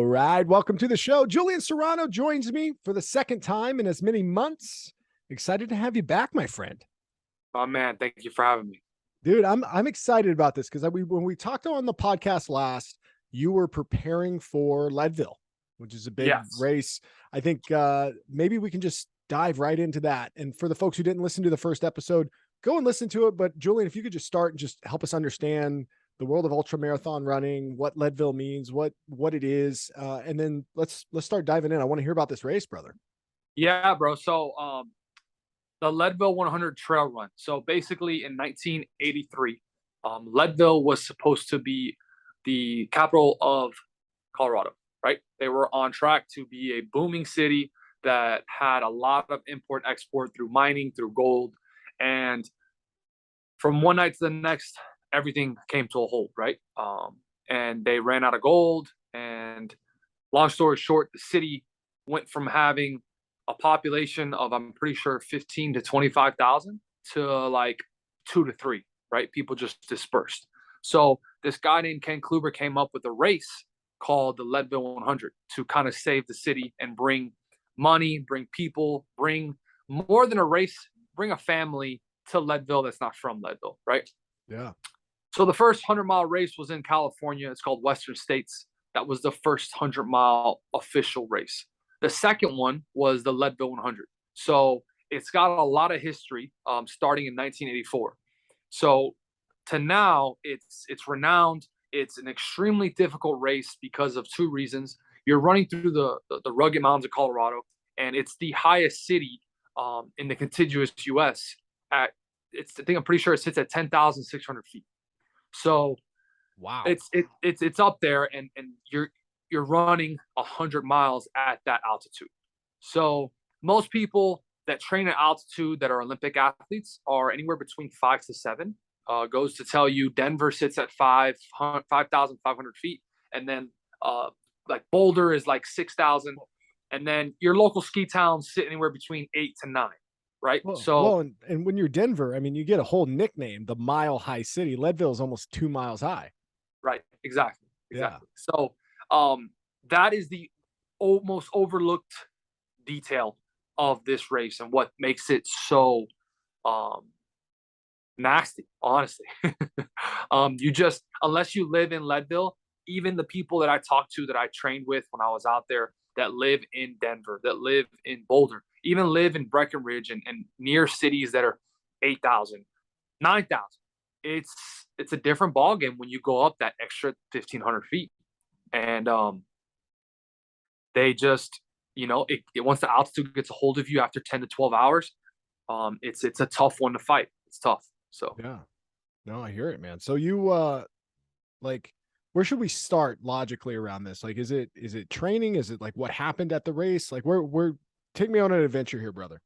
All right. Welcome to the show. Julian Serrano joins me for the second time in as many months. Excited to have you back, my friend. Oh man, thank you for having me. Dude, I'm excited about this because when we talked on the podcast last, you were preparing for Leadville, which is a big Yes. race. I think maybe we can just dive right into that. And for the folks who didn't listen to the first episode, go and listen to it. But Julian, if you could just start and just help us understand the world of ultra marathon running, what Leadville means, what it is, and then let's start diving in. I want to hear about this race, brother. Yeah, bro. So the Leadville 100 trail run. So basically in 1983, Leadville was supposed to be the capital of Colorado, right? They were on track to be a booming city that had a lot of import export through mining, through gold. And from one night to the next, everything came to a halt, right? And they ran out of gold. And long story short, the city went from having a population of, I'm pretty sure, 15 to 25,000 to like 2 to 3, right? People just dispersed. So this guy named Ken Kluber came up with a race called the Leadville 100 to kind of save the city and bring money, bring people, bring more than a race, bring a family to Leadville that's not from Leadville, right? Yeah. So the first 100-mile race was in California. It's called Western States. That was the first 100-mile official race. The second one was the Leadville 100. So it's got a lot of history, starting in 1984. So to now, it's renowned. It's an extremely difficult race because of two reasons. You're running through the rugged mountains of Colorado, and it's the highest city in the contiguous U.S. I think I'm pretty sure it sits at 10,600 feet. So wow, it's up there, and you're running 100 miles at that altitude. So most people that train at altitude that are Olympic athletes are anywhere between 5 to 7. Goes to tell you Denver sits at 5,500 feet, and then like Boulder is like 6,000, and then your local ski towns sit anywhere between 8 to 9. Right. And when you're Denver, I mean, you get a whole nickname, the Mile High City. Leadville is almost 2 miles high. Right. Exactly. Yeah. So that is the most overlooked detail of this race and what makes it so nasty, honestly. You just, unless you live in Leadville, even the people that I talked to that I trained with when I was out there that live in Denver, that live in Boulder, even live in Breckenridge and near cities that are 8,000, 9,000. It's a different ballgame when you go up that extra 1,500 feet. And they just, once the altitude gets a hold of you after 10 to 12 hours, it's a tough one to fight. It's tough. So yeah, no, I hear it, man. So you like, where should we start logically around this? Like, is it training? Is it like what happened at the race? Like, where take me on an adventure here, brother.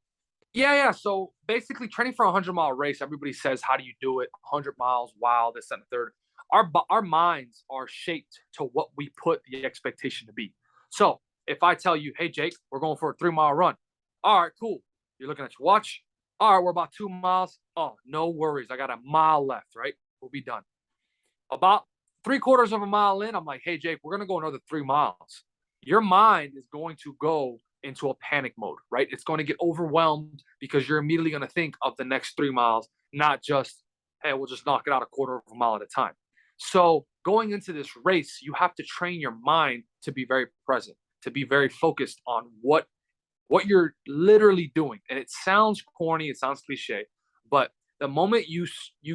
Yeah. So basically, training for a 100-mile race, everybody says, "How do you do it? 100 miles, wow, this and the third." Our minds are shaped to what we put the expectation to be. So if I tell you, "Hey, Jake, we're going for a 3-mile run," all right, cool. You're looking at your watch. All right, we're about 2 miles. Oh, no worries. I got a mile left. Right, we'll be done. About 3/4 of a mile in, I'm like, "Hey, Jake, we're gonna go another 3 miles." Your mind is going to go into a panic mode, right? It's going to get overwhelmed because you're immediately going to think of the next 3 miles, not just, "Hey, we'll just knock it out 1/4 of a mile at a time." So going into this race, you have to train your mind to be very present, to be very focused on what you're literally doing. And it sounds corny, it sounds cliche, but the moment you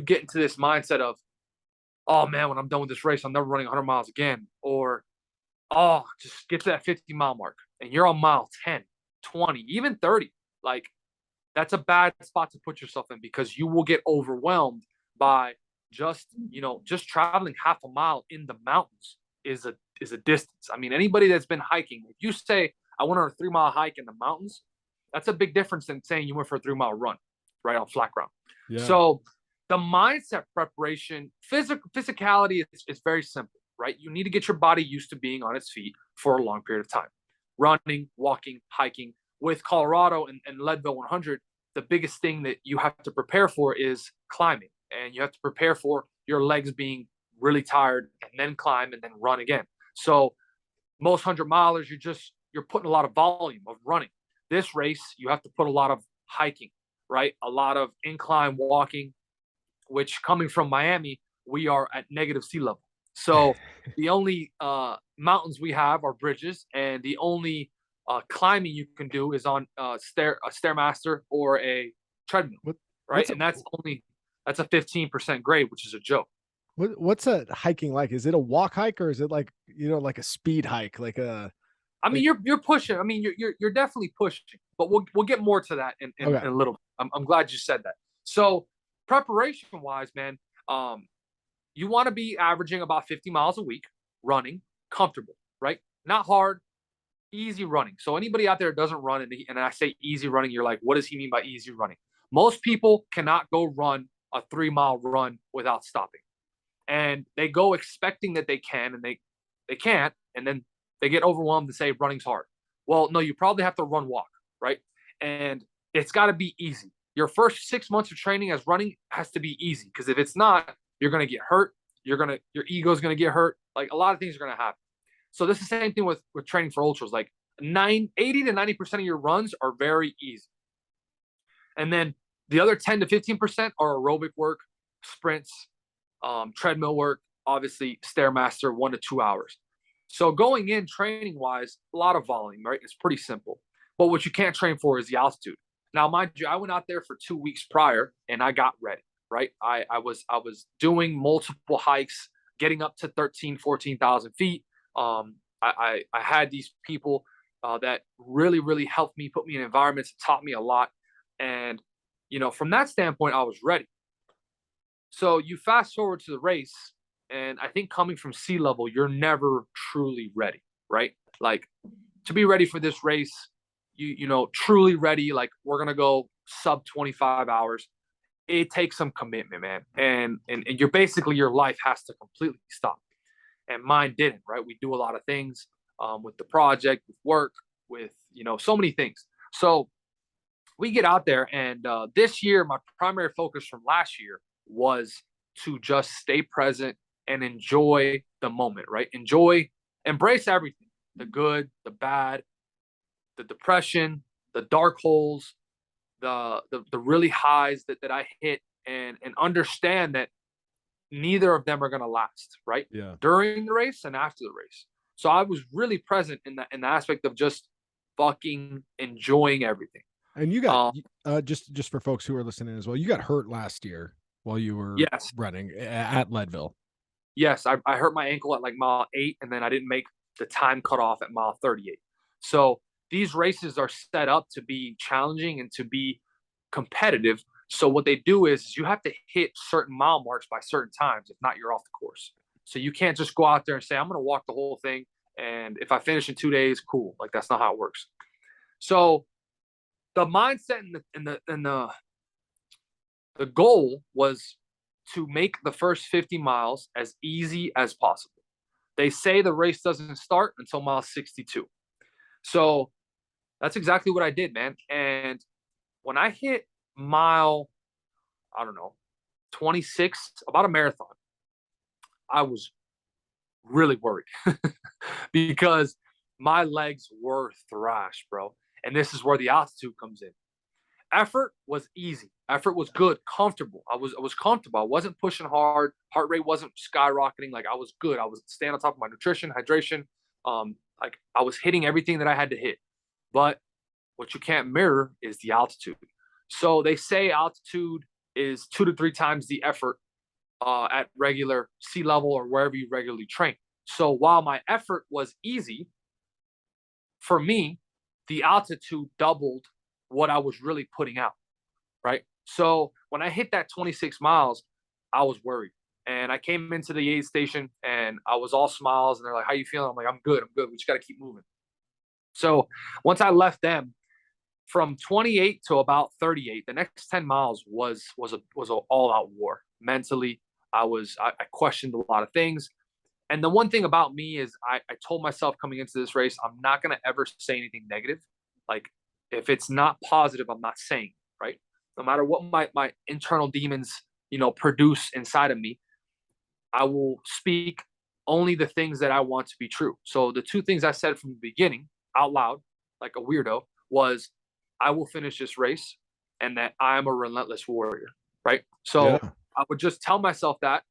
get into this mindset of, "Oh man, when I'm done with this race, I'm never running 100 miles again," or, "Oh, just get to that 50-mile mark," and you're on mile 10, 20, even 30, like, that's a bad spot to put yourself in because you will get overwhelmed by just traveling half a mile in the mountains is a distance. I mean, anybody that's been hiking, if you say, "I went on a 3-mile hike in the mountains," that's a big difference than saying you went for a 3-mile run, right, on flat ground. Yeah. So the mindset preparation, physicality is very simple, right? You need to get your body used to being on its feet for a long period of time. Running, walking, hiking. With Colorado and Leadville 100, the biggest thing that you have to prepare for is climbing. And you have to prepare for your legs being really tired and then climb and then run again. So Most 100 milers, you're putting a lot of volume of running. This race, you have to put a lot of hiking, right? A lot of incline walking, which coming from Miami, we are at negative sea level. So the only mountains we have are bridges, and the only climbing you can do is on a stairmaster or a treadmill, What right? what's a And that's a 15% grade, which is a joke. what's a hiking like? Is it a walk hike or is it like, like a speed hike? Like a I mean, like you're pushing. I mean, you're definitely pushing, but we'll get more to that okay. in a little. I'm glad you said that. So preparation wise, man, um, you want to be averaging about 50 miles a week running, comfortable, right? Not hard, easy running. So anybody out there that doesn't run, and I say easy running, you're like, what does he mean by easy running? Most people cannot go run a 3 mile run without stopping, and they go expecting that they can, and they can't, and then they get overwhelmed and say running's hard. Well, no, you probably have to run walk, right? And it's got to be easy. Your first 6 months of training as running has to be easy, because if it's not, you're gonna get hurt. Your ego's gonna get hurt. Like, a lot of things are gonna happen. So this is the same thing with training for ultras. Like 80 to 90% of your runs are very easy, and then the other 10 to 15% are aerobic work, sprints, treadmill work, obviously stairmaster, 1 to 2 hours. So going in training wise, a lot of volume, right? It's pretty simple. But what you can't train for is the altitude. Now, mind you, I went out there for 2 weeks prior and I got ready, right? I was doing multiple hikes, getting up to 13, 14,000 feet. I had these people that really helped me, put me in environments, taught me a lot. And, from that standpoint, I was ready. So you fast forward to the race, and I think coming from sea level, you're never truly ready, right? Like, to be ready for this race, truly ready, like we're gonna go sub 25 hours. It takes some commitment, man. And you're basically, your life has to completely stop. And mine didn't, right? We do a lot of things with the project, with work, with so many things. So we get out there, and this year, my primary focus from last year was to just stay present and enjoy the moment, right? Embrace everything, the good, the bad, the depression, the dark holes, the really highs that I hit, and understand that neither of them are going to last, right? Yeah. During the race and after the race. So I was really present in the aspect of just fucking enjoying everything. And you got Um, just for folks who are listening as well, you got hurt last year while you were yes, running at Leadville. yes, I hurt my ankle at like mile 8, and then I didn't make the time cut off at mile 38. So these races are set up to be challenging and to be competitive. So what they do is you have to hit certain mile marks by certain times. If not, you're off the course. So you can't just go out there and say, I'm going to walk the whole thing, and if I finish in 2 days, cool. Like, that's not how it works. So the mindset and the goal was to make the first 50 miles as easy as possible. They say the race doesn't start until mile 62. So that's exactly what I did, man. And when I hit mile, I don't know, 26, about a marathon, I was really worried because my legs were thrashed, bro. And this is where the altitude comes in. Effort was easy. Effort was good, comfortable. I was comfortable. I wasn't pushing hard. Heart rate wasn't skyrocketing. Like, I was good. I was staying on top of my nutrition, hydration. Like, I was hitting everything that I had to hit. But what you can't mirror is the altitude. So they say altitude is 2 to 3 times the effort at regular sea level or wherever you regularly train. So while my effort was easy, for me, the altitude doubled what I was really putting out, right? So when I hit that 26 miles, I was worried. And I came into the aid station and I was all smiles, and they're like, "How you feeling?" I'm like, I'm good. We just got to keep moving. So once I left them, from 28 to about 38, the next 10 miles was a all out war. Mentally, I questioned a lot of things. And the one thing about me is I told myself coming into this race, I'm not going to ever say anything negative. Like, if it's not positive, I'm not saying, right? No matter what my internal demons, produce inside of me, I will speak only the things that I want to be true. So the two things I said from the beginning out loud, like a weirdo, was I will finish this race and that I'm a relentless warrior, right? So Yeah. I would just tell myself that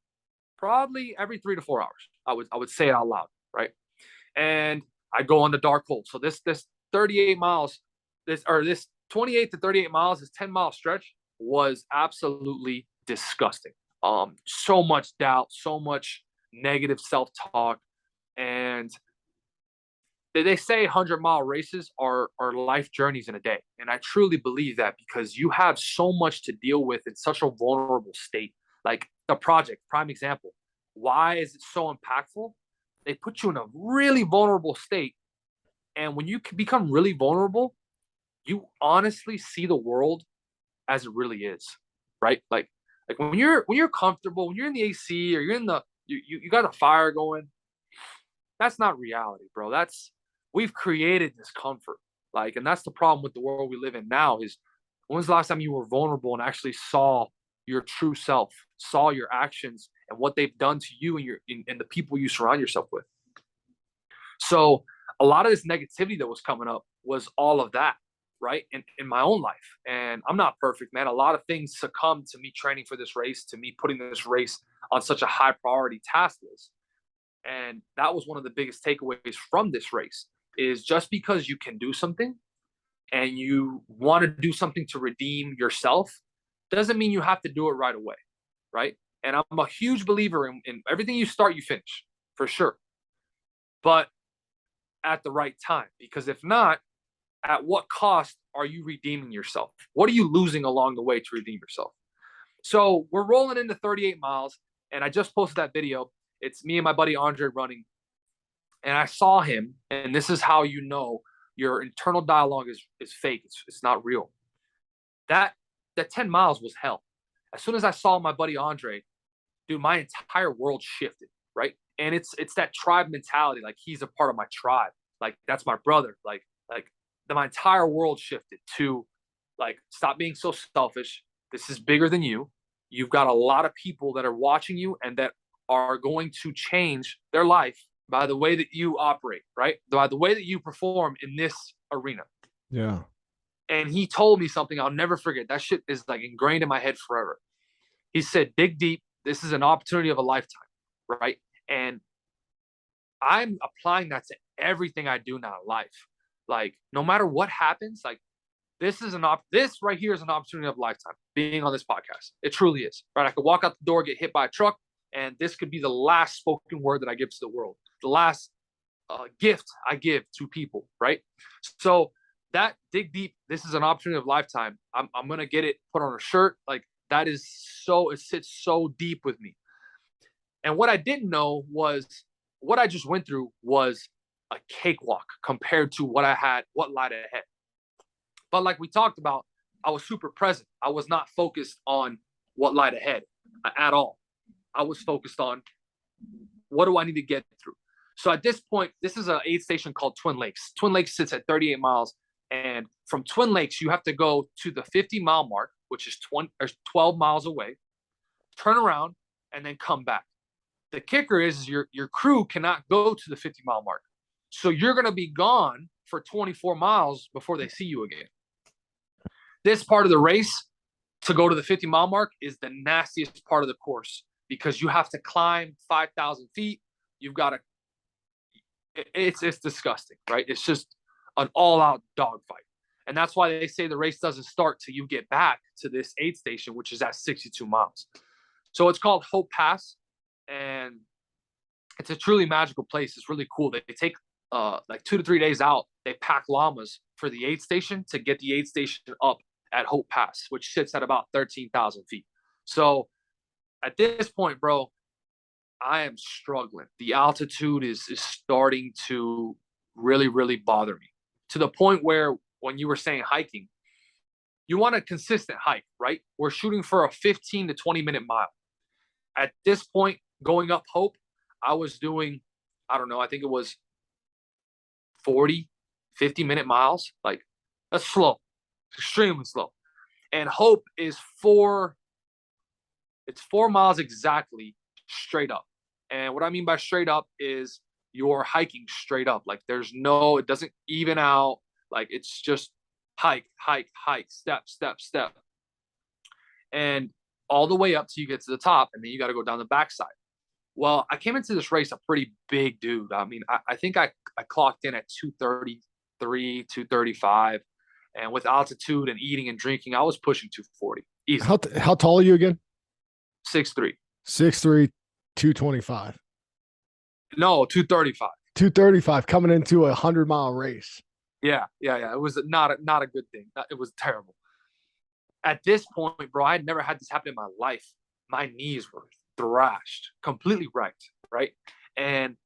probably every 3 to 4 hours. I would say it out loud, right? And I go on the dark hole. So this 38 miles, this 28 to 38 miles, this 10-mile stretch was absolutely disgusting. So much doubt, so much negative self-talk, and they say 100-mile races are life journeys in a day, and I truly believe that because you have so much to deal with in such a vulnerable state. Like the project, prime example. Why is it so impactful? They put you in a really vulnerable state, and when you become really vulnerable, you honestly see the world as it really is, right? Like when you're comfortable, when you're in the AC or you're in the you got a fire going, that's not reality, bro. That's we've created this comfort. Like, and that's the problem with the world we live in now is when's the last time you were vulnerable and actually saw your true self, saw your actions and what they've done to you and and the people you surround yourself with. So a lot of this negativity that was coming up was all of that, right? In my own life. And I'm not perfect, man. A lot of things succumbed to me training for this race, to me putting this race on such a high priority task list. And that was one of the biggest takeaways from this race is just because you can do something and you want to do something to redeem yourself doesn't mean you have to do it right away, right? And I'm a huge believer in everything you start, you finish, for sure. But at the right time, because if not, at what cost are you redeeming yourself? What are you losing along the way to redeem yourself? So we're rolling into 38 miles, and I just posted that video. It's me and my buddy Andre running, and I saw him, and this is how you know your internal dialogue is fake. It's not real. That that 10 miles was hell. As soon as I saw my buddy Andre, dude, my entire world shifted, right? And it's that tribe mentality. Like he's a part of my tribe. Like that's my brother. My entire world shifted to like stop being so selfish. This is bigger than you. You've got a lot of people that are watching you and that are going to change their life by the way that you operate, right? By the way that you perform in this arena. Yeah. And he told me something I'll never forget. That shit is like ingrained in my head forever. He said, dig deep. This is an opportunity of a lifetime, right? And I'm applying that to everything I do now in life. Like, no matter what happens, like this right here is an opportunity of a lifetime. Being on this podcast, it truly is. Right? I could walk out the door, get hit by a truck, and this could be the last spoken word that I give to the world, the last gift I give to people. Right? So that dig deep. This is an opportunity of a lifetime. I'm gonna get it put on a shirt. Like that is so. It sits so deep with me. And what I didn't know was what I just went through was a cakewalk compared to what lied ahead. But like we talked about, I was super present. I was not focused on what lied ahead at all. I was focused on what do I need to get through. So at this point, this is an aid station called Twin Lakes. Twin Lakes sits at 38 miles. And from Twin Lakes, you have to go to the 50-mile mark, which is 12 miles away, turn around, and then come back. The kicker is your crew cannot go to the 50-mile mark. So you're going to be gone for 24 miles before they see you again. This part of the race to go to the 50-mile mark is the nastiest part of the course because you have to climb 5,000 feet. You've got to, it's disgusting, right? It's just an all-out dogfight. And that's why they say the race doesn't start till you get back to this aid station, which is at 62 miles. So it's called Hope Pass. And it's a truly magical place. It's really cool. They take like 2 to 3 days out. They pack llamas for the aid station to get the aid station up at Hope Pass, which sits at about 13,000 feet. So at this point, bro, I am struggling. The altitude is starting to really, really bother me to the point where when you were saying hiking, you want a consistent hike, right? We're shooting for a 15 to 20-minute mile. At this point, going up Hope, I was doing, I don't know, I think it was 40, 50-minute miles. Like, that's slow, extremely slow. And Hope is it's 4 miles exactly straight up. And what I mean by straight up is you're hiking straight up. Like it doesn't even out. Like it's just hike, hike, hike, step, step, step. And all the way up till you get to the top. And then you got to go down the backside. Well, I came into this race a pretty big dude. I mean, I think I clocked in at 233, 235. And with altitude and eating and drinking, I was pushing 240. Easy. How tall are you again? 6'3". 6'3", 225. No, 235. 235 coming into a 100-mile race. Yeah. It was not a good thing. It was terrible. At this point, bro, I had never had this happen in my life. My knees were thrashed, completely wrecked, right? And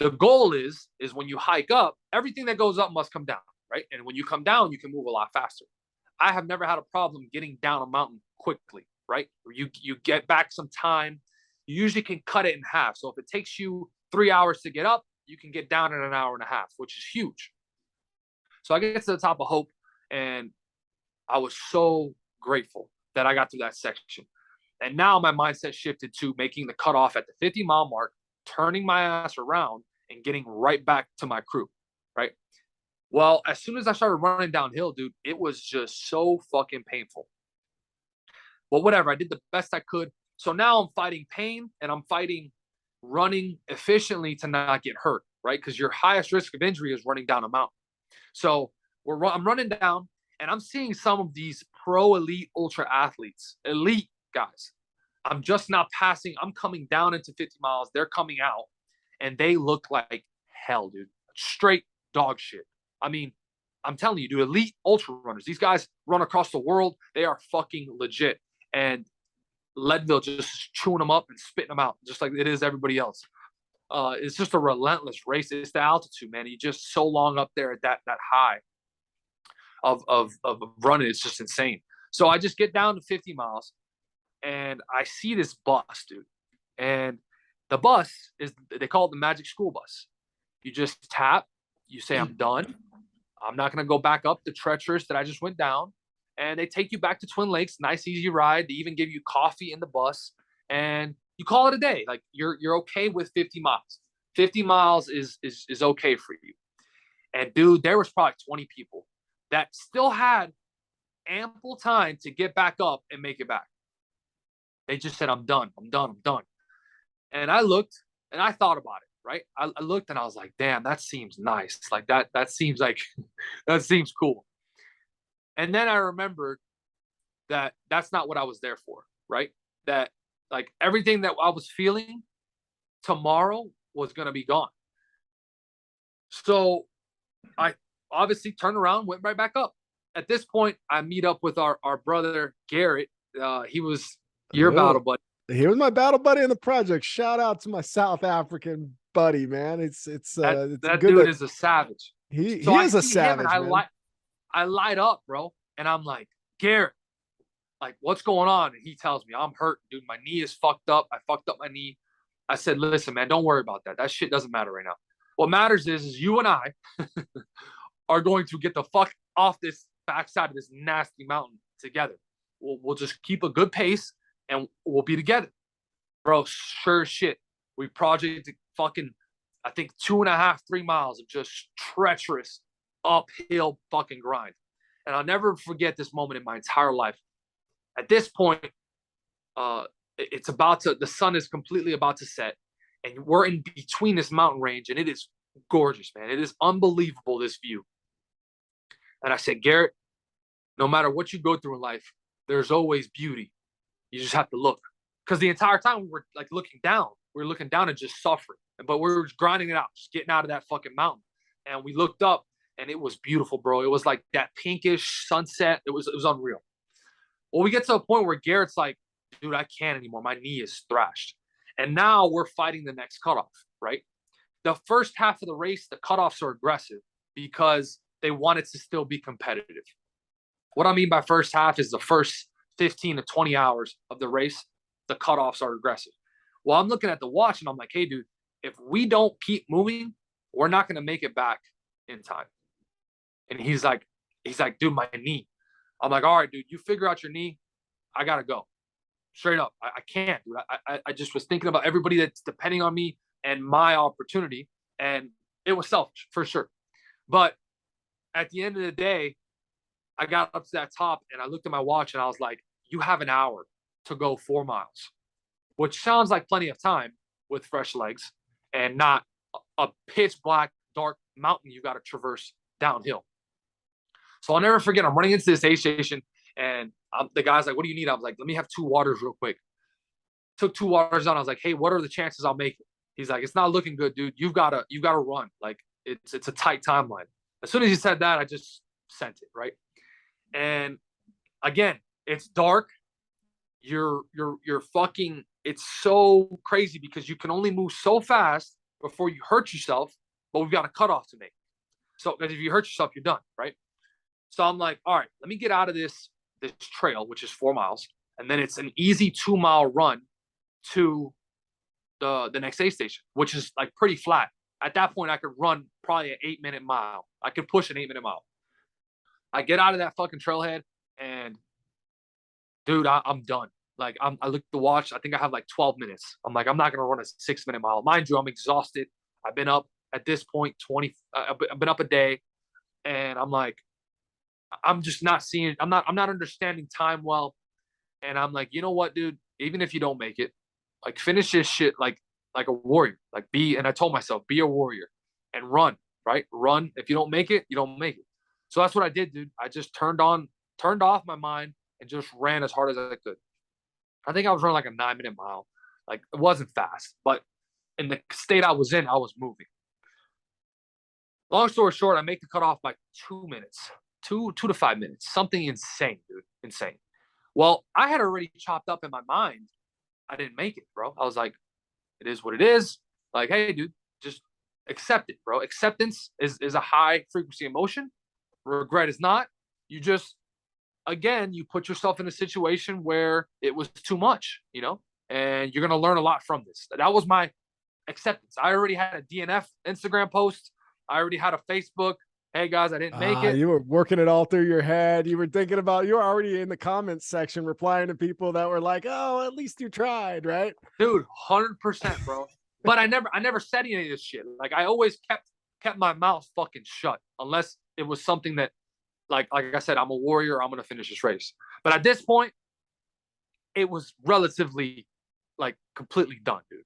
the goal is when you hike up, everything that goes up must come down, right? And when you come down, you can move a lot faster. I have never had a problem getting down a mountain quickly, right? You get back some time. You usually can cut it in half. So if it takes you 3 hours to get up, you can get down in an hour and a half, which is huge. So I get to the top of Hope, and I was so grateful that I got through that section. And now my mindset shifted to making the cutoff at the 50-mile mark, turning my ass around, and getting right back to my crew, right? Well, as soon as I started running downhill, dude, it was just so fucking painful. Well, whatever. I did the best I could. So now I'm fighting pain, and I'm fighting running efficiently to not get hurt, right? Because your highest risk of injury is running down a mountain. So I'm running down, and I'm seeing some of these pro elite ultra athletes, elite guys. I'm just not passing. I'm coming down into 50 miles. They're coming out, and they look like hell, dude. Straight dog shit. I mean, I'm telling you, dude, elite ultra runners. These guys run across the world. They are fucking legit. And Leadville just chewing them up and spitting them out, just like it is everybody else. It's just a relentless race. It's the altitude, man. You're just so long up there at that high of running. It's just insane. So I just get down to 50 miles, and I see this bus, dude. And the bus they call it the Magic School Bus. You just tap. You say, I'm done. I'm not going to go back up the treacherous that I just went down. And they take you back to Twin Lakes. Nice, easy ride. They even give you coffee in the bus. And you call it a day. Like you're okay with 50 miles. 50 miles is okay for you. And dude, there was probably 20 people that still had ample time to get back up and make it back. They just said, I'm done. And I looked and I thought about it, right? I looked and I was like, damn, that seems nice. Like that seems like, that seems cool. And then I remembered that that's not what I was there for, right? That like everything that I was feeling tomorrow was going to be gone. So I obviously turned around, went right back up. At this point, I meet up with our brother, Garrett. He was your battle buddy. He was my battle buddy in the project. Shout out to my South African buddy, man. That dude is a savage. He is a savage, man. I light up, bro. And I'm like, Garrett, like, what's going on? And he tells me, I'm hurt, dude. My knee is fucked up. I fucked up my knee. I said, listen, man, don't worry about that. That shit doesn't matter right now. What matters is you and I are going to get the fuck off this backside of this nasty mountain together. We'll just keep a good pace and we'll be together. Bro, sure shit. We projected fucking, I think 2.5, 3 miles of just treacherous uphill fucking grind. And I'll never forget this moment in my entire life. At this point, the sun is completely about to set, and we're in between this mountain range, and it is gorgeous, man. It is unbelievable, this view. And I said, Garrett, no matter what you go through in life, there's always beauty. You just have to look. Because the entire time we were like looking down. We were looking down and just suffering. But we were grinding it out, just getting out of that fucking mountain. And we looked up, and it was beautiful, bro. It was like that pinkish sunset. It was unreal. Well, we get to a point where Garrett's like, dude, I can't anymore. My knee is thrashed. And now we're fighting the next cutoff, right? The first half of the race, the cutoffs are aggressive because they want it to still be competitive. What I mean by first half is the first 15 to 20 hours of the race, the cutoffs are aggressive. Well, I'm looking at the watch and I'm like, hey, dude, if we don't keep moving, we're not going to make it back in time. And he's like, dude, my knee. I'm like, all right, dude, you figure out your knee. I got to go. Straight up. I can't, dude. I just was thinking about everybody that's depending on me and my opportunity. And it was selfish for sure. But at the end of the day, I got up to that top and I looked at my watch and I was like, you have an hour to go 4 miles, which sounds like plenty of time with fresh legs and not a pitch black, dark mountain you got to traverse downhill. So I'll never forget, I'm running into this aid station and the guy's like, what do you need? I was like, let me have 2 waters real quick. Took 2 waters down. I was like, hey, what are the chances I'll make it? He's like, it's not looking good, dude. You've got to run. Like it's a tight timeline. As soon as he said that, I just sent it, right? And again, it's dark. You're fucking, it's so crazy because you can only move so fast before you hurt yourself, but we've got a cutoff to make. So because if you hurt yourself, you're done, right? So I'm like, all right, let me get out of this trail, which is 4 miles, and then it's an easy 2 mile run to the next aid station, which is like pretty flat. At that point, I could run probably an 8-minute mile. I could push an 8-minute mile. I get out of that fucking trailhead, and dude, I'm done. Like I look at the watch. I think I have like 12 minutes. I'm like, I'm not gonna run a 6-minute mile. Mind you, I'm exhausted. I've been up at this point 20. I've been up a day, and I'm like, I'm just not seeing. I'm not understanding time well, and I'm like, you know what, dude? Even if you don't make it, like finish this shit like a warrior. Like be. And I told myself, be a warrior, and run. Right, run. If you don't make it, you don't make it. So that's what I did, dude. I just turned off my mind and just ran as hard as I could. I think I was running like a 9-minute mile. Like it wasn't fast, but in the state I was in, I was moving. Long story short, I make the cutoff by 2 minutes, 2 to 5 minutes, something insane, dude, insane. Well, I had already chopped up in my mind. I didn't make it, bro. I was like, it is what it is. Like, hey, dude, just accept it, bro. Acceptance is a high frequency emotion. Regret is not. You just, again, you put yourself in a situation where it was too much, and you're going to learn a lot from this. That was my acceptance. I already had a DNF Instagram post. I already had a Facebook. Hey guys, I didn't make it. You were working it all through your head. You were thinking about, you were already in the comments section replying to people that were like, oh, at least you tried, right? Dude, 100%, bro. But I never said any of this shit. Like I always kept my mouth fucking shut unless it was something that, like I said, I'm a warrior. I'm going to finish this race. But at this point, it was relatively like completely done, dude.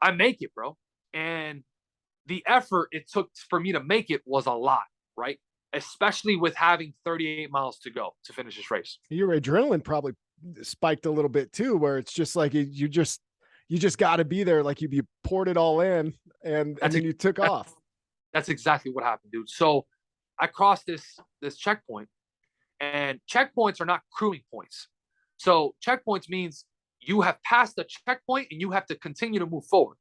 I make it, bro. And the effort it took for me to make it was a lot, right? Especially with having 38 miles to go to finish this race. Your adrenaline probably spiked a little bit too, where it's just like you just got to be there. Like you poured it all in, and then you took off. That's exactly what happened, dude. So I crossed this checkpoint, and checkpoints are not crewing points. So checkpoints means you have passed the checkpoint and you have to continue to move forward.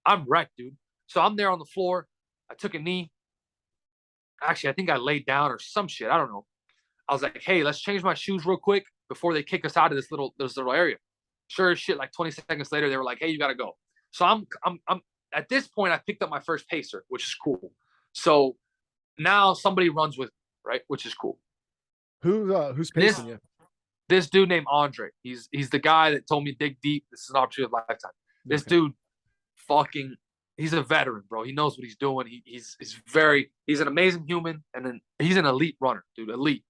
I'm wrecked, dude. So I'm there on the floor. I took a knee. Actually, I think I laid down or some shit. I don't know. I was like, hey, let's change my shoes real quick before they kick us out of this little area. Sure as shit, like 20 seconds later, they were like, hey, you got to go. So I'm at this point, I picked up my first pacer, which is cool. So now somebody runs with me, right? Which is cool. Who's pacing you? This dude named Andre. He's the guy that told me dig deep. This is an opportunity of a lifetime. This dude he's a veteran, bro. He knows what he's doing. He's an amazing human, and then he's an elite runner, dude. Elite.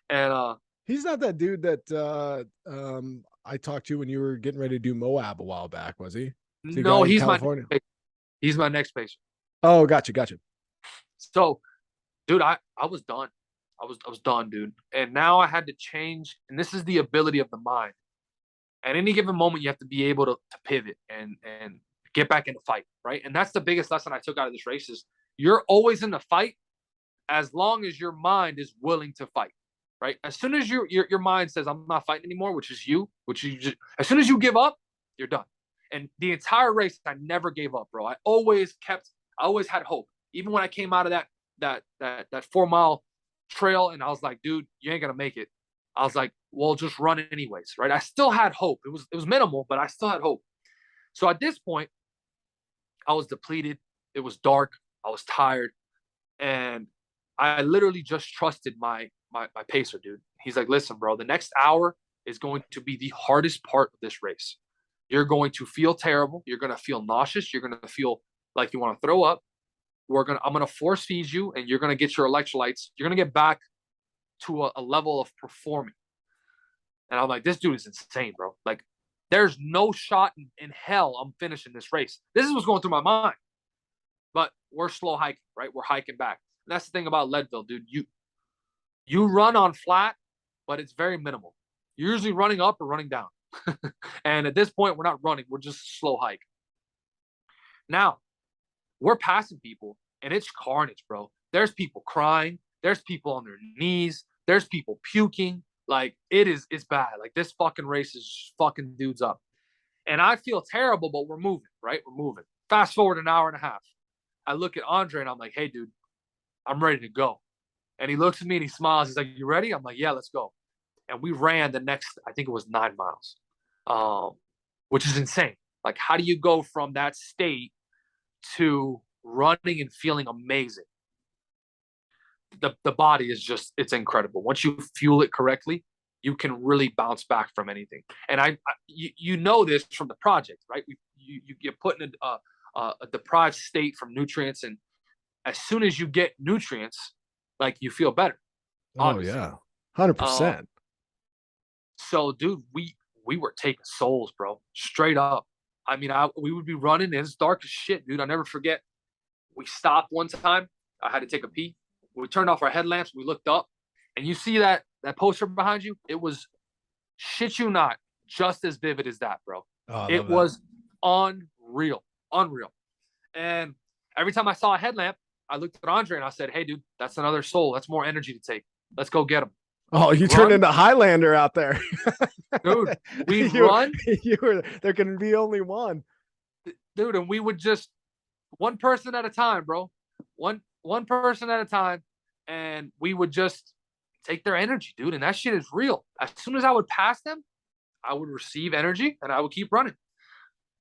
And he's not that dude that I talked to when you were getting ready to do Moab a while back, was he? No, he's my next pacer. Oh, gotcha. So, dude, I was done. I was done, dude. And now I had to change. And this is the ability of the mind. At any given moment, you have to be able to pivot and get back in the fight, right? And that's the biggest lesson I took out of this race is you're always in the fight as long as your mind is willing to fight, right? As soon as your mind says, I'm not fighting anymore, as soon as you give up, you're done. And the entire race, I never gave up, bro. I always had hope. Even when I came out of that 4-mile trail and I was like, dude, you ain't gonna make it. I was like, well, just run it anyways, right? I still had hope. It was minimal, but I still had hope. So at this point, I was depleted. It was dark. I was tired. And I literally just trusted my pacer, dude. He's like, listen, bro, the next hour is going to be the hardest part of this race. You're going to feel terrible. You're going to feel nauseous. You're going to feel like you want to throw up. I'm going to force feed you, and you're going to get your electrolytes. You're going to get back to a level of performing. And I'm like, this dude is insane, bro. Like, there's no shot in hell I'm finishing this race. This is what's going through my mind. But we're slow hiking, right? We're hiking back. And that's the thing about Leadville, dude. You run on flat, but it's very minimal. You're usually running up or running down. And at this point, we're not running. We're just slow hike. Now, we're passing people, and it's carnage, bro. There's people crying. There's people on their knees. There's people puking. Like, it's bad. Like, this fucking race is just fucking dudes up. And I feel terrible, but we're moving, right? We're moving. Fast forward an hour and a half. I look at Andre, and I'm like, hey, dude, I'm ready to go. And he looks at me, and he smiles. He's like, you ready? I'm like, yeah, let's go. And we ran the next, I think it was 9 miles, which is insane. Like, how do you go from that state to running and feeling amazing? The body is just, it's incredible. Once you fuel it correctly, you can really bounce back from anything. And you know this from the project, right? You get put in a deprived state from nutrients, and as soon as you get nutrients, like, you feel better. Honestly. Oh yeah, 100%. So, dude, we were taking souls, bro, straight up. I mean, we would be running, and it's dark as shit, dude. I'll never forget. We stopped one time. I had to take a pee. We turned off our headlamps. We looked up, and you see that poster behind you? It was, shit you not, just as vivid as that, bro. Oh, it was unreal. And every time I saw a headlamp, I looked at Andre and I said, hey, dude, that's another soul. That's more energy to take. Let's go get him. Oh, you turned into Highlander out there. Dude, we'd run. There can be only one. Dude, and we would just, one person at a time, bro. One person at a time. And we would just take their energy, dude. And that shit is real. As soon as I would pass them, I would receive energy, and I would keep running.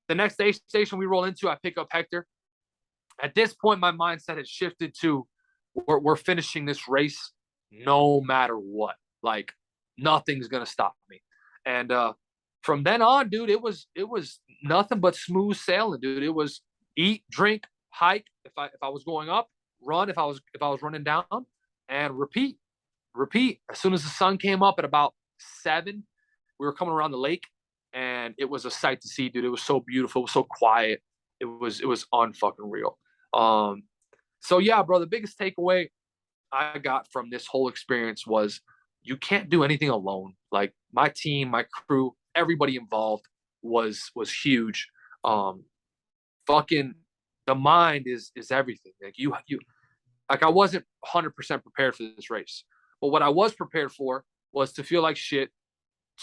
The next station we roll into, I pick up Hector. At this point, my mindset has shifted to, we're finishing this race no matter what. Like, nothing's gonna stop me. And from then on, dude, it was nothing but smooth sailing, dude. It was eat, drink, hike. If I was going up, run. If I was running down, and repeat. As soon as the sun came up at about 7, we were coming around the lake, and it was a sight to see, dude. It was so beautiful. It was so quiet. It was unfucking real. So yeah, bro, the biggest takeaway I got from this whole experience was, you can't do anything alone. Like, my team, my crew, everybody involved was huge. Fucking the mind is everything. Like, you like, I wasn't 100% prepared for this race, but what I was prepared for was to feel like shit,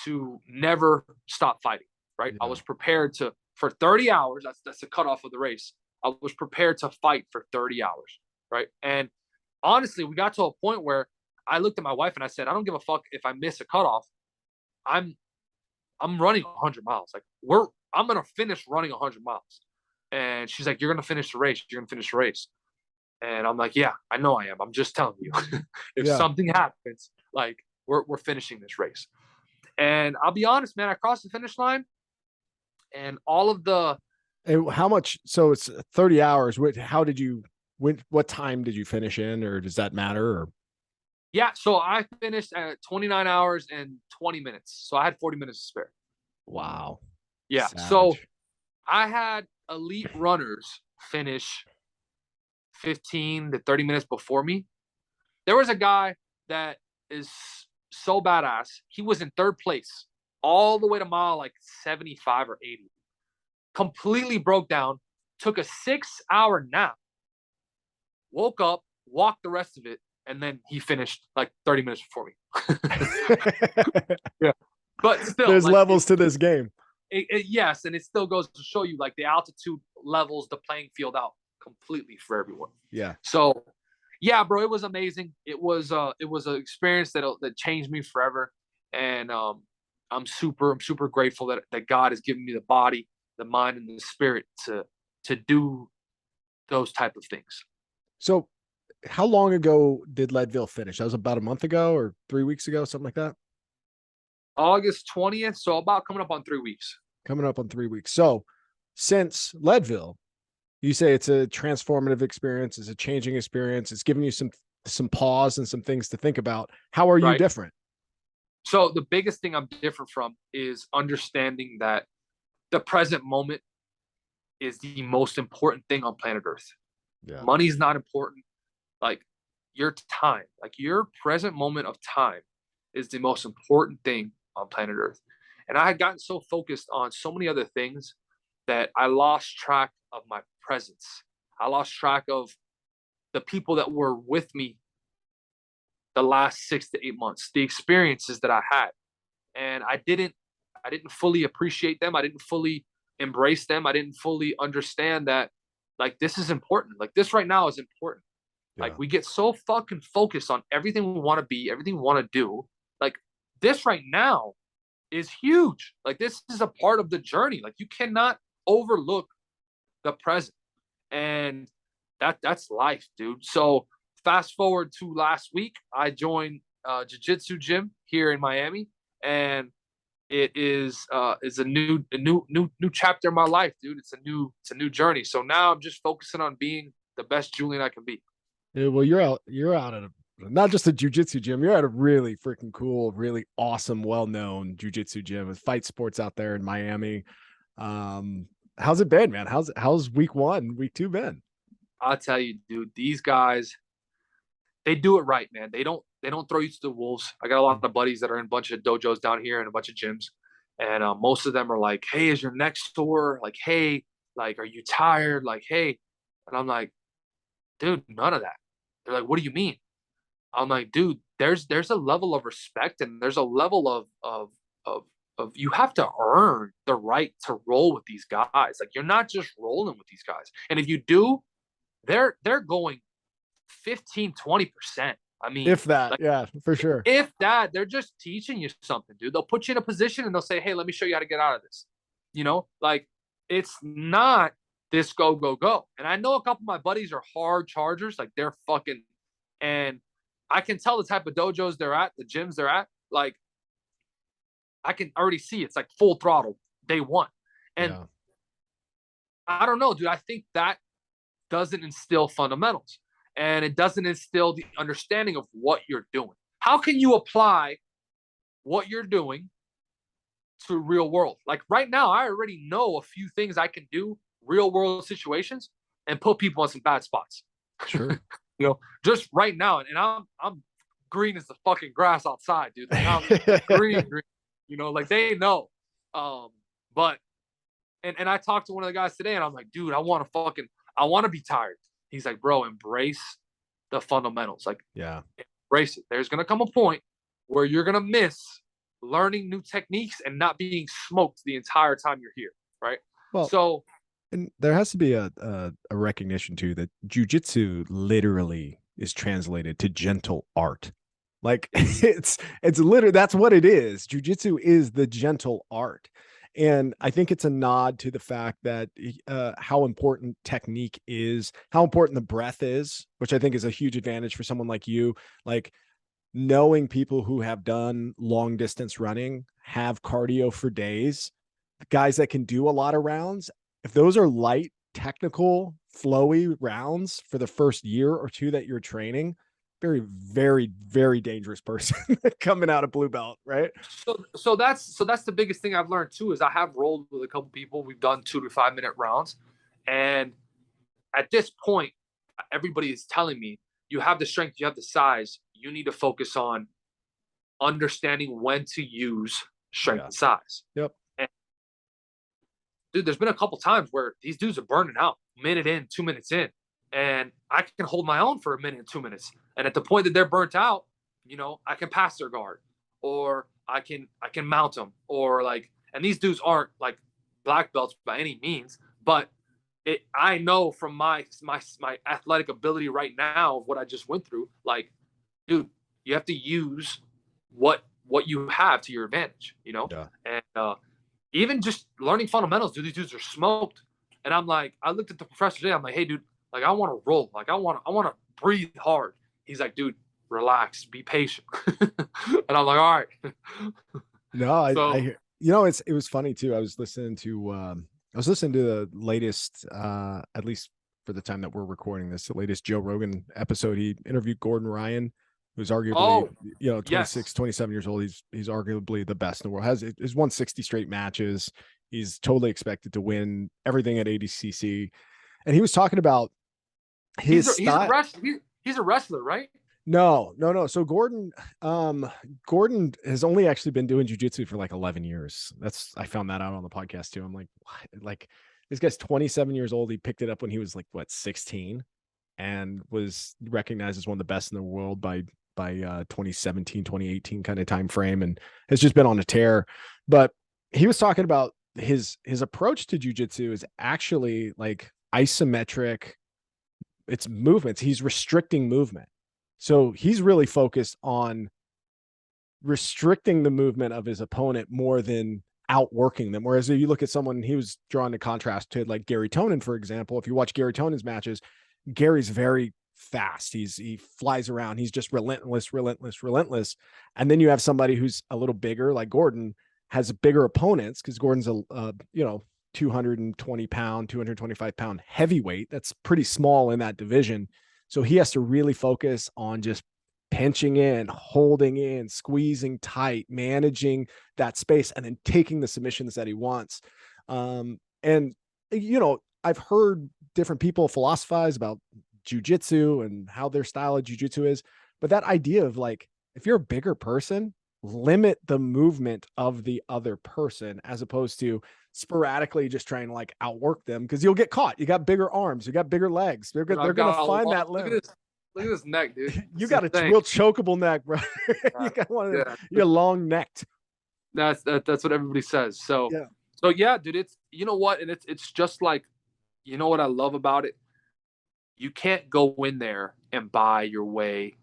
to never stop fighting, right? Yeah. I was prepared for 30 hours. That's the cutoff of the race. I was prepared to fight for 30 hours, right? And honestly, we got to a point where I looked at my wife and I said, I don't give a fuck if I miss a cutoff. I'm running 100 miles. Like, I'm going to finish running 100 miles. And she's like, you're going to finish the race. You're going to finish the race. And I'm like, yeah, I know I am. I'm just telling you. If something happens, like, we're finishing this race. And I'll be honest, man, I crossed the finish line, and all of the. And how much? So it's 30 hours. What time did you finish in, or does that matter? Or? Yeah, so I finished at 29 hours and 20 minutes. So I had 40 minutes to spare. Wow. Yeah. Savage. So I had elite runners finish 15 to 30 minutes before me. There was a guy that is so badass. He was in 3rd place all the way to mile like 75 or 80. Completely broke down, took a 6-hour nap, woke up, walked the rest of it, and then he finished like 30 minutes before me. Yeah. But still, there's like, levels to this game. Yes, and it still goes to show you, like, the altitude levels the playing field out completely for everyone. Yeah. So, yeah, bro, it was amazing. It was an experience that changed me forever, and I'm super grateful that God has given me the body, the mind, and the spirit to do those type of things. So, how long ago did Leadville finish? That was about a month ago or 3 weeks ago, something like that. August 20th. So about coming up on 3 weeks. Coming up on 3 weeks. So since Leadville, you say it's a transformative experience, it's a changing experience, it's giving you some pause and some things to think about. How are you Right. different? So the biggest thing I'm different from is understanding that the present moment is the most important thing on planet Earth. Yeah. Money's not important. Like your time, like your present moment of time is the most important thing on planet Earth. And I had gotten so focused on so many other things that I lost track of my presence. I lost track of the people that were with me the last 6 to 8 months, the experiences that I had. And I didn't fully appreciate them. I didn't fully embrace them. I didn't fully understand that like this is important. Like this right now is important. Yeah. Like we get so fucking focused on everything we want to be, everything we want to do. Like this right now is huge. Like this is a part of the journey. Like you cannot overlook the present. And that's life, dude. So fast forward to last week, I joined jiu-jitsu gym here in Miami, and it is a new chapter in my life, dude. It's a new journey. So now I'm just focusing on being the best Julian I can be. Yeah, well, you're out at not just a jujitsu gym, you're at a really freaking cool, really awesome, well-known jujitsu gym with Fight Sports out there in Miami. How's it been, man? How's week 1, week 2 been? I'll tell you, dude, these guys, they do it right, man. They don't throw you to the wolves. I got a lot of buddies that are in a bunch of dojos down here and a bunch of gyms, and most of them are like, "Hey, is your neck sore? Like, hey, like, are you tired? Like, hey," and I'm like, "Dude, none of that." They're like, "What do you mean?" I'm like, "Dude, there's a level of respect and there's a level of of you have to earn the right to roll with these guys. Like, you're not just rolling with these guys, and if you do, they're going 15-20%. I mean, If that, like yeah, for sure. if that, they're just teaching you something, dude. They'll put you in a position and they'll say, "Hey, let me show you how to get out of this." Like it's not this go go go. And I know a couple of my buddies are hard chargers, like they're fucking, and I can tell the type of dojos they're at, the gyms they're at. Like I can already see it's like full throttle day one, and Yeah. I don't know, dude. I think that doesn't instill fundamentals and it doesn't instill the understanding of what you're doing. How can you apply what you're doing to real world? Like right now, I already know a few things I can do real world situations and put people in some bad spots. Sure. Just right now, and I'm green as the fucking grass outside, dude. Like I'm green, green. Like they know. But and I talked to one of the guys today, and I'm like, dude, I want to be tired. He's like, bro, embrace the fundamentals. Like, Yeah. embrace it. There's gonna come a point where you're gonna miss learning new techniques and not being smoked the entire time you're here, right? Well, So, and there has to be a recognition too that jujitsu literally is translated to gentle art. Like it's literally that's what it is. Jujitsu is the gentle art. And I think it's a nod to the fact that how important technique is, how important the breath is, which I think is a huge advantage for someone like you. Like knowing people who have done long distance running, have cardio for days, guys that can do a lot of rounds, if those are light, technical, flowy rounds for the first year or two that you're training, very, very, very dangerous person coming out of blue belt, right? so that's the biggest thing I've learned too is I have rolled with a couple people. We've done 2 to 5 minute rounds, and at this point, everybody is telling me you have the strength, you have the size. You need to focus on understanding when to use strength Yeah. and size. Yep. And dude, there's been a couple times where these dudes are burning out, minute in, 2 minutes in, and I can hold my own for a minute and 2 minutes. And at the point that they're burnt out, I can pass their guard, or I can mount them, or like, and these dudes aren't like black belts by any means, but I know from my athletic ability right now of what I just went through, like, dude, you have to use what you have to your advantage, Yeah. and even just learning fundamentals, dude, these dudes are smoked. And I'm like, I looked at the professor today. I'm like, hey, dude, like I want to roll, like I want to breathe hard. He's like, dude, relax, be patient. And I'm like, all right. No, I So, hear, it was funny too. I was listening to the latest, at least for the time that we're recording this, the latest Joe Rogan episode. He interviewed Gordon Ryan, who's arguably, oh, 26, yes. 27 years old. He's arguably the best in the world. Has won 60 straight matches. He's totally expected to win everything at ADCC. And he was talking about his He's a style. wrestler. He's a wrestler, right? No, no, no. So Gordon has only actually been doing jujitsu for like 11 years. I found that out on the podcast too. I'm like, what? Like, this guy's 27 years old. He picked it up when he was like, what, 16, and was recognized as one of the best in the world by 2017, 2018 kind of time frame, and has just been on a tear. But he was talking about his approach to jujitsu is actually like isometric. It's movements. He's restricting movement. So he's really focused on restricting the movement of his opponent more than outworking them. Whereas if you look at someone, he was drawing a contrast to like Gary Tonin, for example. If you watch Gary Tonin's matches, Gary's very fast. He flies around. He's just relentless, relentless, relentless. And then you have somebody who's a little bigger, like Gordon, has bigger opponents because Gordon's a 220-pound, 225-pound heavyweight. That's pretty small in that division. So he has to really focus on just pinching in, holding in, squeezing tight, managing that space, and then taking the submissions that he wants. And I've heard different people philosophize about jujitsu and how their style of jujitsu is, but that idea of like, if you're a bigger person, limit the movement of the other person as opposed to sporadically just trying to like outwork them, because you'll get caught. You got bigger arms, you got bigger legs. They're Dude, they're I've gonna got a find long, that limb. look at this neck, dude. You It's got a insane. real chokeable neck, bro. You got one of Yeah, you're long necked. that's what everybody says. So, Yeah. so yeah, dude. It's you know what, and it's just like, you know what I love about it. You can't go in there and buy your way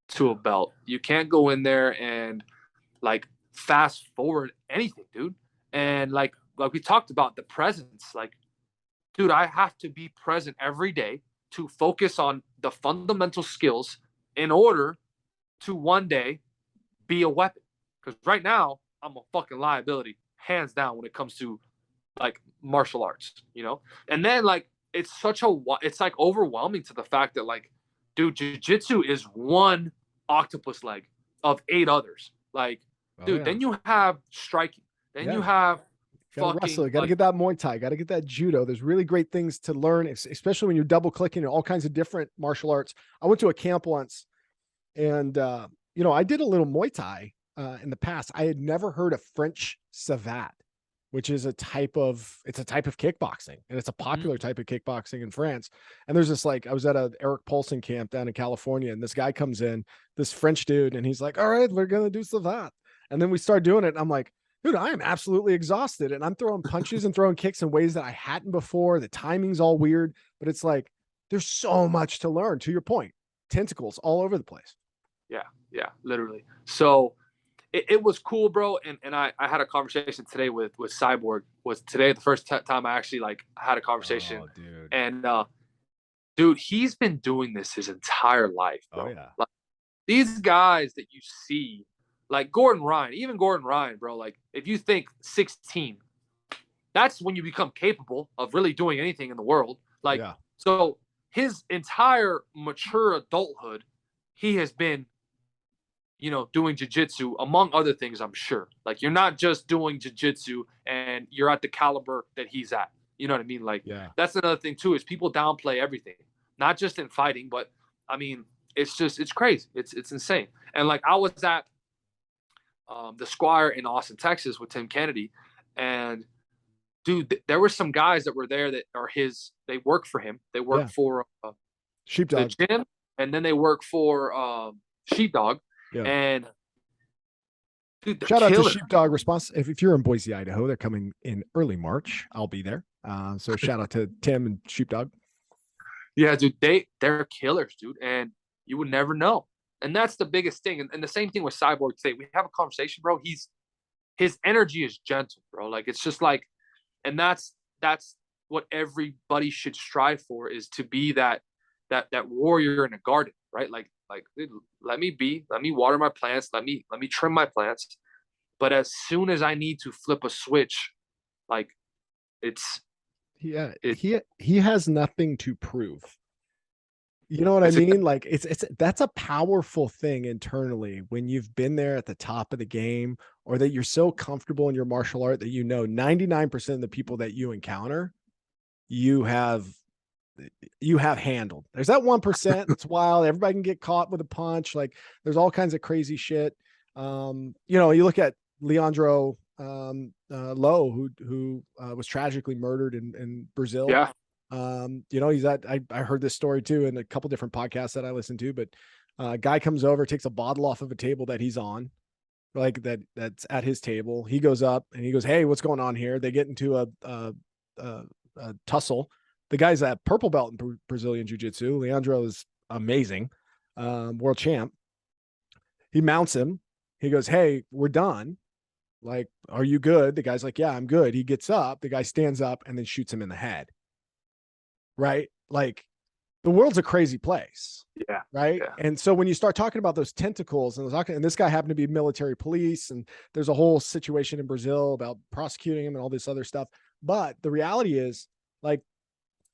to a belt. You can't go in there and like fast forward anything, dude. And like we talked about the presence, like, dude, I have to be present every day to focus on the fundamental skills in order to one day be a weapon. Because right now, I'm a fucking liability, hands down, when it comes to like martial arts, you know? And then like it's like overwhelming to the fact that like, dude, jujitsu is one octopus leg of 8 others. Like, Oh dude, yeah. then you have striking, then you Yeah. have Got to wrestle. fucking Got to like, get that Muay Thai. Got to get that judo. There's really great things to learn, especially when you're double clicking in all kinds of different martial arts. I went to a camp once, and I did a little Muay Thai in the past. I had never heard of French savate, which is a type of kickboxing, and it's a popular type of kickboxing in France. And there's this, like, I was at a Eric Paulson camp down in California, and this guy comes in, this French dude, and he's like, "All right, we're gonna do savate," and then we start doing it. And I'm like, dude, I am absolutely exhausted, and I'm throwing punches and throwing kicks in ways that I hadn't before. The timing's all weird, but it's like there's so much to learn. To your point, tentacles all over the place. yeah, literally. So it was cool, bro. And I had a conversation today with Cyborg. Was today the first time I actually like had a conversation. Oh, dude. And dude, he's been doing this his entire life, Oh bro. yeah. Like, these guys that you see, like Gordon Ryan, even Gordon Ryan, bro. Like, if you think 16, that's when you become capable of really doing anything in the world. Like, Yeah. so his entire mature adulthood, he has been, doing jujitsu, among other things, I'm sure. Like, you're not just doing jujitsu and you're at the caliber that he's at. You know what I mean? Like, Yeah. that's another thing too, is people downplay everything, not just in fighting, but I mean, it's crazy. It's insane. And like, I was at the Squire in Austin, Texas with Tim Kennedy, and dude, there were some guys that were there that are they work for him. They work Yeah. for the Sheepdog. gym, and then they work for Sheepdog. Yeah. And dude, they're Shout out to killer. Sheepdog Response. If you're in Boise, Idaho, they're coming in early March. I'll be there. So shout out to Tim and Sheepdog. Yeah, dude, they're killers, dude, and you would never know. And that's the biggest thing. And the same thing with Cyborg today. We have a conversation, bro. His energy is gentle, bro. Like, it's just like, and that's what everybody should strive for, is to be that warrior in a garden, right? Like, dude, let me water my plants, let me trim my plants, But as soon as I need to flip a switch, like it's Yeah, it he has nothing to prove. You know what I it's mean? Like it's that's a powerful thing internally when you've been there at the top of the game, or that you're so comfortable in your martial art that 99% of the people that you encounter, you have you have handled. There's that 1% that's wild. Everybody can get caught with a punch. Like there's all kinds of crazy shit. You look at Leandro Lowe, who was tragically murdered in Brazil. yeah. He's at, I heard this story too in a couple different podcasts that I listened to, but a guy comes over, takes a bottle off of a table that he's on, like that's at his table. He goes up and he goes, "Hey, what's going on here?" They get into a tussle. The guy's at purple belt in Brazilian Jiu-Jitsu. Leandro is amazing, world champ. He mounts him. He goes, "Hey, we're done. Like, are you good?" The guy's like, "Yeah, I'm good." He gets up. The guy stands up and then shoots him in the head. Right? Like, the world's a crazy place. Yeah. Right. Yeah. And so when you start talking about those tentacles and this guy happened to be military police, and there's a whole situation in Brazil about prosecuting him and all this other stuff. But the reality is, like,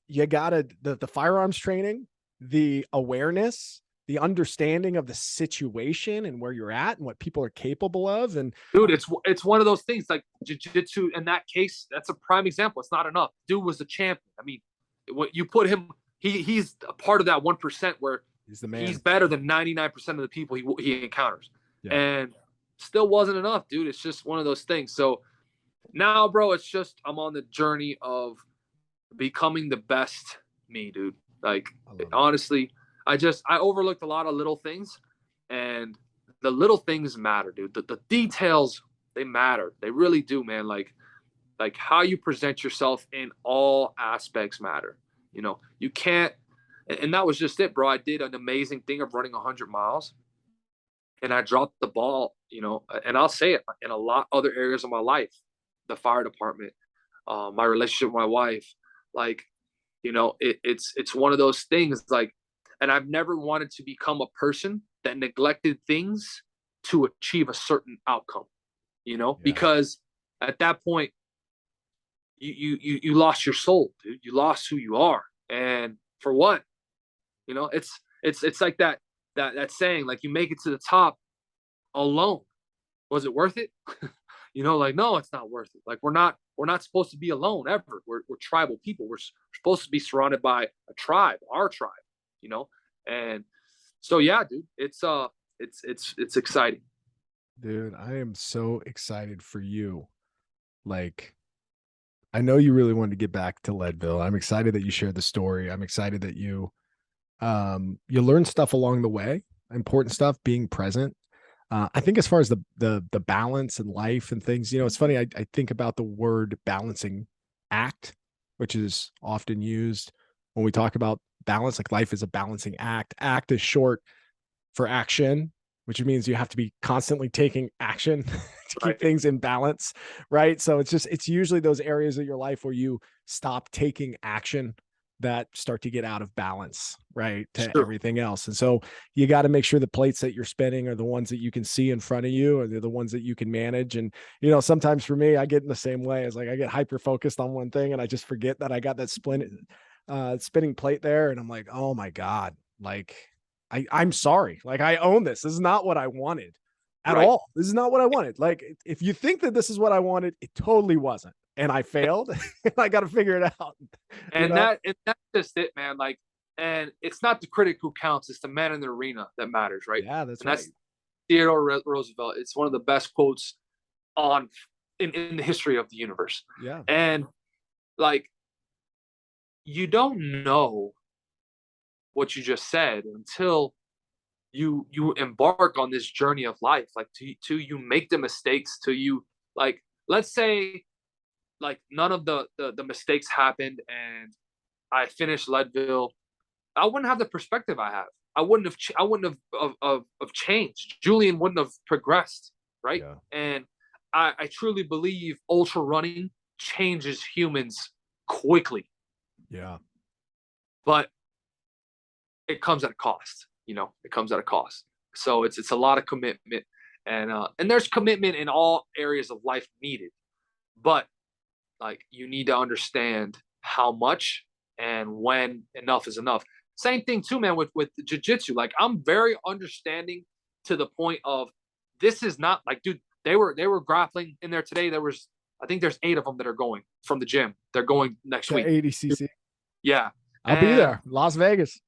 you gotta the firearms training, the awareness, the understanding of the situation and where you're at and what people are capable of. And Dude, it's one of those things like jiu-jitsu in that case. That's a prime example. It's not enough. Dude was a champion. I mean, what you put him, he's a part of that 1% where he's the man. He's better than 99% of the people he encounters, Yeah. and still wasn't enough, dude. It's just one of those things. So now, bro, it's just I'm on the journey of becoming the best me, dude. Like honestly, I overlooked a lot of little things, and the little things matter, dude. The details, they matter. They really do, man. Like how you present yourself in all aspects matter. You can't. And that was just it, bro. I did an amazing thing of running 100 miles, and I dropped the ball, and I'll say it, in a lot other areas of my life, the fire department, my relationship with my wife, like, it's one of those things, like, and I've never wanted to become a person that neglected things to achieve a certain outcome, because at that point, you lost your soul, dude. You lost who you are, and for what? It's like that saying, like, you make it to the top alone. Was it worth it? Like, no, it's not worth it. Like, we're not supposed to be alone ever. We're tribal people. We're supposed to be surrounded by a tribe, our tribe, and so yeah, dude, it's exciting. Dude, I am so excited for you. Like, I know you really wanted to get back to Leadville. I'm excited that you shared the story. I'm excited that you learn stuff along the way, important stuff, being present. I think as far as the balance and life and things, it's funny. I think about the word balancing act, which is often used when we talk about balance. Like, life is a balancing act. Act is short for action, which means you have to be constantly taking action to keep things in balance. Right. So it's usually those areas of your life where you stop taking action that start to get out of balance, right, to everything else. And so you got to make sure the plates that you're spinning are the ones that you can see in front of you, or they're the ones that you can manage. And, sometimes for me, I get in the same way. As like, I get hyper focused on one thing and I just forget that I got that spinning plate there. And I'm like, oh my God, like, I'm sorry. Like, I own this. This is not what I wanted at all. This is not what I wanted. Like, if you think that this is what I wanted, it totally wasn't. And I failed, and I got to figure it out. And that's just it, man. Like, and it's not the critic who counts; it's the man in the arena that matters, right? Yeah, that's and right. That's Theodore Roosevelt. It's one of the best quotes in the history of the universe. Yeah. And like, you don't know what you just said until you embark on this journey of life. Like, to you make the mistakes, to you, like, let's say, like, none of the mistakes happened and I finished Leadville, I wouldn't have the perspective I have. I wouldn't have changed. Julian wouldn't have progressed, right? Yeah. And I truly believe ultra running changes humans quickly. Yeah. But it comes at a cost. It comes at a cost. So it's a lot of commitment. And there's commitment in all areas of life needed, but like you need to understand how much and when enough is enough. Same thing too, man, with jiu-jitsu. Like I'm very understanding to the point of this is not like, dude, they were grappling in there today. I think there's 8 of them that are going from the gym. They're going next The week. 80cc. Yeah. I'll be there. Las Vegas.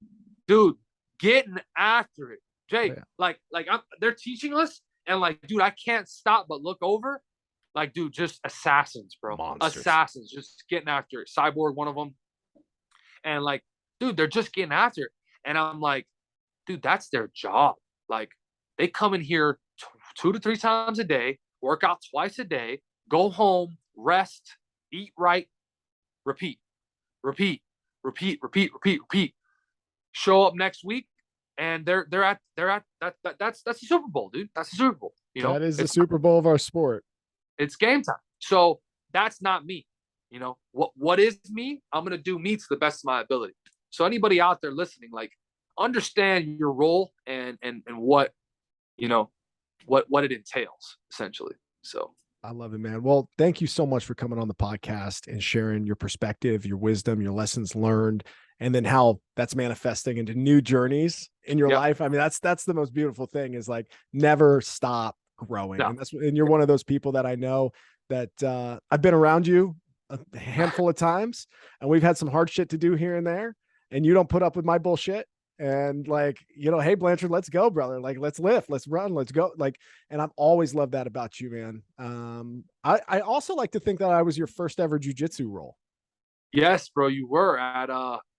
Dude, getting after it. Jake, Oh, yeah. they're teaching us, and like, dude, I can't stop but look over. Like, dude, just assassins, bro. Monsters. Assassins, just getting after it. Cyborg, one of them. And like, dude, they're just getting after it. And I'm like, dude, that's their job. Like, they come in here 2 to 3 times a day, work out twice a day, go home, rest, eat right, repeat, repeat, repeat, repeat, repeat, repeat. Show up next week, and they're at that's the Super Bowl, dude. That's the Super Bowl. You know, that is the Super Bowl of our sport. It's game time. So that's not me. You know, what is me? I'm gonna do me to the best of my ability. So anybody out there listening, like, understand your role and what, you know, what it entails essentially. So I love it, man. Well, thank you so much for coming on the podcast and sharing your perspective, your wisdom, your lessons learned, and then how that's manifesting into new journeys in your life. I mean, that's the most beautiful thing, is like never stop growing. No. And you're one of those people that I know that I've been around you a handful of times, and we've had some hard shit to do here and there, and you don't put up with my bullshit. And like, you know, hey Blanchard, let's go, brother. Like, let's lift, let's run, let's go. Like, and I've always loved that about you, man. I also like to think that I was your first ever jujitsu role. Yes, bro, you were at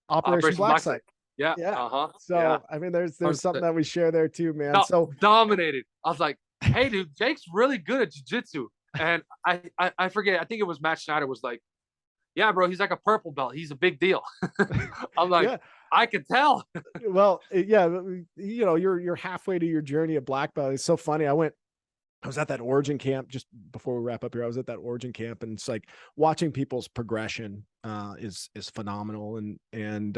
Operation Black Site. Yeah. Yeah. So yeah. I mean, there's something that we share there too, man. No, so dominated. I was like, hey, dude, Jake's really good at jiu-jitsu. And I forget, I think it was Matt Schneider was like, yeah, bro, he's like a purple belt. He's a big deal. I'm like, yeah. I can tell. Well, yeah, you know, you're halfway to your journey at black belt. It's so funny. I was at that origin camp just before we wrap up here. I was at that origin camp, and it's like watching people's progression is phenomenal. And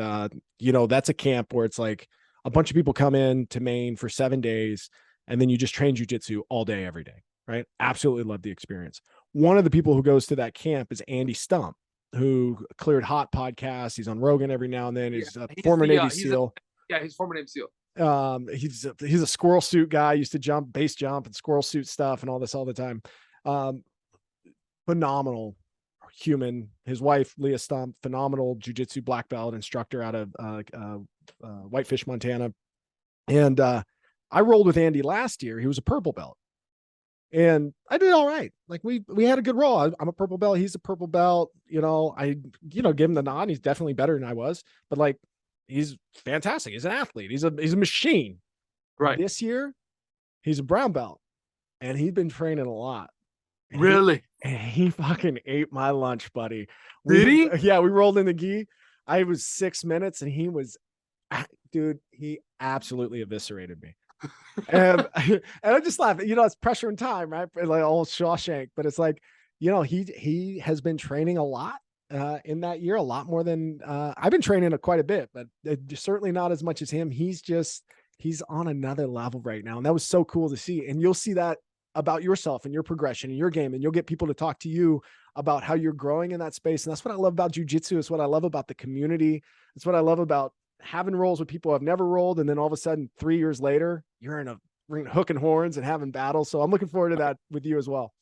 you know, that's a camp where it's like a bunch of people come in to Maine for 7 days, and then you just train jujitsu all day, every day. Right. Absolutely love the experience. One of the people who goes to that camp is Andy Stump, who Cleared Hot podcast. He's on Rogan every now and then. He's a former Navy SEAL. He's former Navy SEAL. He's a squirrel suit guy. Used to jump, base jump, and squirrel suit stuff, and all this all the time. Phenomenal human. His wife, Leah Stump, phenomenal jujitsu black belt instructor out of Whitefish, Montana. And I rolled with Andy last year. He was a purple belt. And I did all right. Like we had a good roll. I'm a purple belt. He's a purple belt. You know, I give him the nod. He's definitely better than I was, but like, he's fantastic. He's an athlete. He's a machine. Right. This year, he's a brown belt, and he's been training a lot. And really? He fucking ate my lunch, buddy. Did he? Yeah, we rolled in the gi. I was 6 minutes, and he was, dude, he absolutely eviscerated me. And I just laugh. You know, it's pressure and time, right? Like old Shawshank. But it's like, you know, he has been training a lot in that year, a lot more than I've been training quite a bit, but certainly not as much as him. He's on another level right now. And that was so cool to see. And you'll see that about yourself and your progression and your game. And you'll get people to talk to you about how you're growing in that space. And that's what I love about jujitsu. It's what I love about the community. It's what I love about having rolls with people I've never rolled. And then all of a sudden, 3 years later, you're in a ring hooking horns and having battles. So I'm looking forward to that with you as well.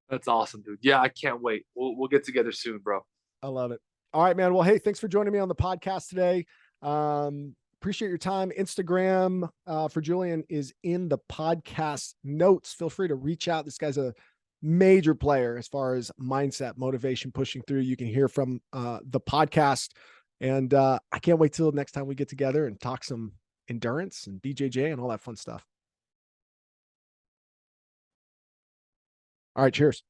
That's awesome, dude. Yeah, I can't wait. We'll get together soon, bro. I love it. All right, man. Well, hey, thanks for joining me on the podcast today. Appreciate your time. Instagram for Julian is in the podcast notes. Feel free to reach out. This guy's a major player as far as mindset, motivation, pushing through. You can hear from the podcast. And I can't wait till next time we get together and talk some endurance and BJJ and all that fun stuff. All right, cheers.